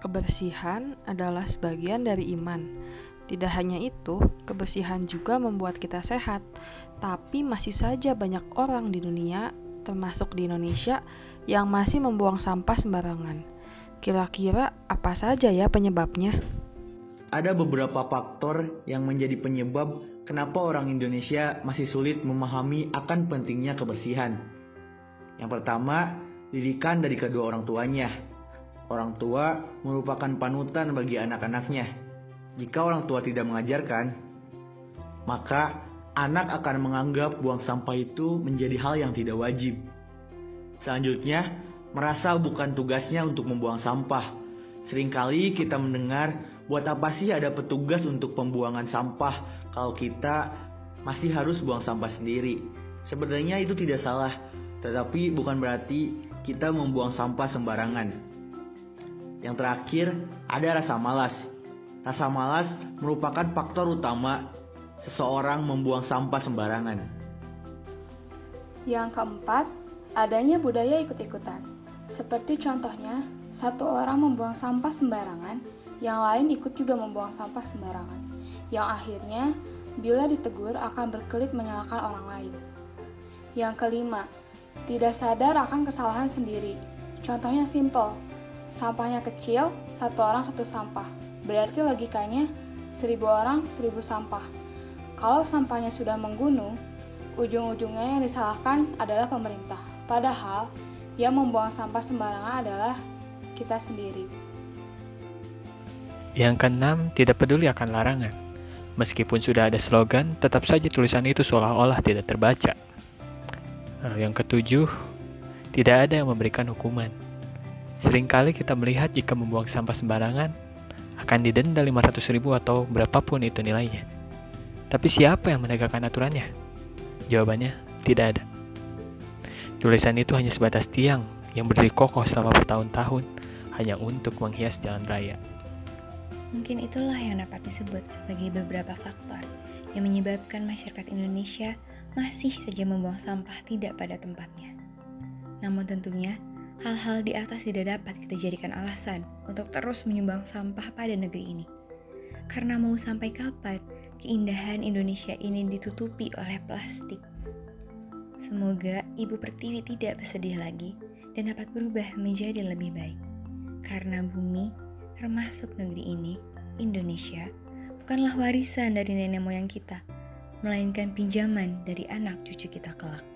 kebersihan adalah sebagian dari iman. Tidak hanya itu, kebersihan juga membuat kita sehat. Tapi masih saja banyak orang di dunia, termasuk di Indonesia, yang masih membuang sampah sembarangan. Kira-kira apa saja ya penyebabnya? Ada beberapa faktor yang menjadi penyebab kenapa orang Indonesia masih sulit memahami akan pentingnya kebersihan. Yang pertama, didikan dari kedua orang tuanya. Orang tua merupakan panutan bagi anak-anaknya. Jika orang tua tidak mengajarkan, maka anak akan menganggap buang sampah itu menjadi hal yang tidak wajib. Selanjutnya, merasa bukan tugasnya untuk membuang sampah. Seringkali kita mendengar, buat apa sih ada petugas untuk pembuangan sampah kalau kita masih harus buang sampah sendiri. Sebenarnya itu tidak salah, tetapi bukan berarti kita membuang sampah sembarangan. Yang terakhir, ada rasa malas. Rasa malas merupakan faktor utama seseorang membuang sampah sembarangan. Yang keempat, adanya budaya ikut-ikutan. Seperti contohnya, satu orang membuang sampah sembarangan, yang lain ikut juga membuang sampah sembarangan. Yang akhirnya, bila ditegur akan berkelit menyalahkan orang lain. Yang kelima, tidak sadar akan kesalahan sendiri. Contohnya simpel, sampahnya kecil, satu orang satu sampah. Berarti logikanya 1000 orang 1000 sampah. Kalau sampahnya sudah menggunung, ujung-ujungnya yang disalahkan adalah pemerintah. Padahal yang membuang sampah sembarangan adalah kita sendiri. Yang keenam, tidak peduli akan larangan. Meskipun sudah ada slogan, tetap saja tulisan itu seolah-olah tidak terbaca. Yang ketujuh, tidak ada yang memberikan hukuman. Seringkali kita melihat jika membuang sampah sembarangan, akan didenda 500.000 atau berapapun itu nilainya. Tapi siapa yang menegakkan aturannya? Jawabannya, tidak ada. Tulisan itu hanya sebatas tiang yang berdiri kokoh selama bertahun-tahun hanya untuk menghias jalan raya. Mungkin itulah yang dapat disebut sebagai beberapa faktor yang menyebabkan masyarakat Indonesia masih saja membuang sampah tidak pada tempatnya. Namun tentunya, hal-hal di atas tidak dapat kita jadikan alasan untuk terus menyumbang sampah pada negeri ini. Karena mau sampai kapan keindahan Indonesia ini ditutupi oleh plastik? Semoga Ibu Pertiwi tidak bersedih lagi dan dapat berubah menjadi lebih baik. Karena bumi, termasuk negeri ini, Indonesia, bukanlah warisan dari nenek moyang kita, melainkan pinjaman dari anak cucu kita kelak.